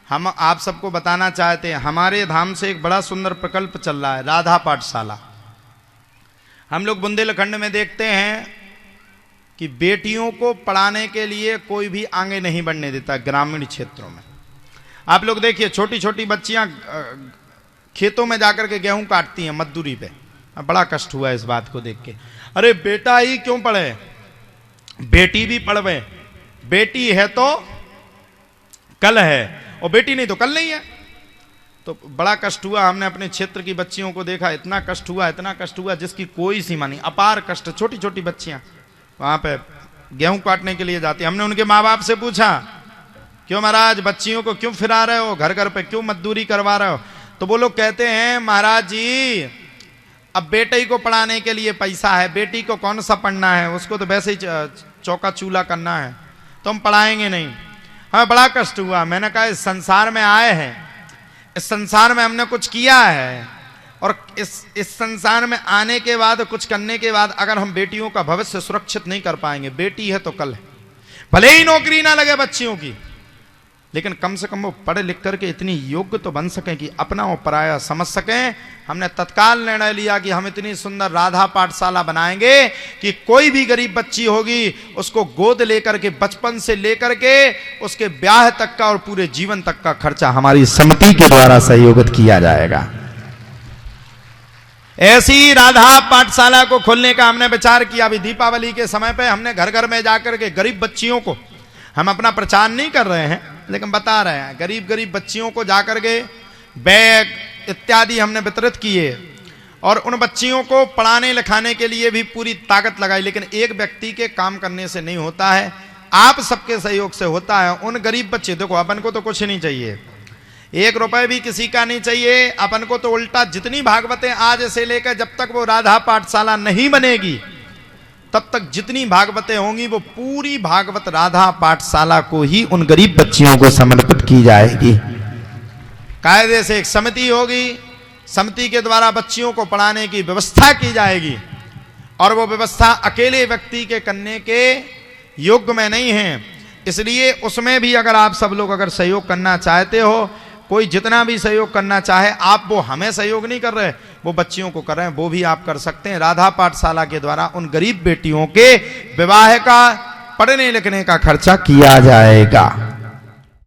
हम आप सबको बताना चाहते हैं, हमारे धाम से एक बड़ा सुंदर प्रकल्प चल रहा है, राधा पाठशाला। हम लोग बुंदेलखंड में देखते हैं कि बेटियों को पढ़ाने के लिए कोई भी आगे नहीं बढ़ने देता ग्रामीण क्षेत्रों में। आप लोग देखिए, छोटी छोटी बच्चियां खेतों में जाकर के गेहूं काटती हैं मजदूरी पे। बड़ा कष्ट हुआ इस बात को देख के। अरे बेटा ही क्यों पढ़े, बेटी भी पढ़वे, बेटी है तो कल है और बेटी नहीं तो कल नहीं है। तो बड़ा कष्ट हुआ। हमने अपने क्षेत्र की बच्चियों को देखा, इतना कष्ट हुआ जिसकी कोई सीमा नहीं, अपार कष्ट। छोटी छोटी बच्चियां वहां पे गेहूं काटने के लिए जाती। हमने उनके माँ बाप से पूछा, क्यों महाराज बच्चियों को क्यों फिरा रहे हो, घर घर पे क्यों मजदूरी करवा रहे हो? तो वो लोग कहते हैं, महाराज जी अब बेटे को पढ़ाने के लिए पैसा है, बेटी को कौन सा पढ़ना है, उसको तो वैसे ही चौका चूल्हा करना है, तो हम पढ़ाएंगे नहीं। हमें बड़ा कष्ट हुआ। मैंने कहा इस संसार में आए हैं, इस संसार में हमने कुछ किया है, और इस संसार में आने के बाद, कुछ करने के बाद अगर हम बेटियों का भविष्य सुरक्षित नहीं कर पाएंगे, बेटी है तो कल है, भले ही नौकरी ना लगे बच्चियों की, लेकिन कम से कम वो पढ़ लिख करके इतनी योग्य तो बन सकें कि अपना और पराया समझ सकें। हमने तत्काल निर्णय लिया कि हम इतनी सुंदर राधा पाठशाला बनाएंगे कि कोई भी गरीब बच्ची होगी उसको गोद लेकर के, बचपन से लेकर के उसके ब्याह तक का और पूरे जीवन तक का खर्चा हमारी समिति के द्वारा सहयोगित किया जाएगा। ऐसी राधा पाठशाला को खोलने का हमने विचार किया। अभी दीपावली के समय पे हमने घर घर में जाकर के गरीब बच्चियों को, हम अपना प्रचार नहीं कर रहे हैं लेकिन बता रहे हैं, गरीब गरीब बच्चियों को जाकर के बैग इत्यादि हमने वितरित किए, और उन बच्चियों को पढ़ाने लिखाने के लिए भी पूरी ताकत लगाई। लेकिन एक व्यक्ति के काम करने से नहीं होता है, आप सबके सहयोग से होता है। उन गरीब बच्चे, देखो अपन को तो कुछ नहीं चाहिए, 1 रुपए भी किसी का नहीं चाहिए, अपन को तो उल्टा जितनी भागवतें आज से लेकर जब तक वो राधा पाठशाला नहीं बनेगी तब तक जितनी भागवतें होंगी वो पूरी भागवत राधा पाठशाला को ही उन गरीब बच्चियों को समर्पित की जाएगी। कायदे से एक समिति होगी, समिति के द्वारा बच्चियों को पढ़ाने की व्यवस्था की जाएगी, और वो व्यवस्था अकेले व्यक्ति के करने के योग्य में नहीं है। इसलिए उसमें भी अगर आप सब लोग अगर सहयोग करना चाहते हो, कोई जितना भी सहयोग करना चाहे, आप वो हमें सहयोग नहीं कर रहे, वो बच्चियों को कर रहे हैं, वो भी आप कर सकते हैं। राधा पाठशाला के द्वारा उन गरीब बेटियों के विवाह का, पढ़ने लिखने का खर्चा किया जाएगा।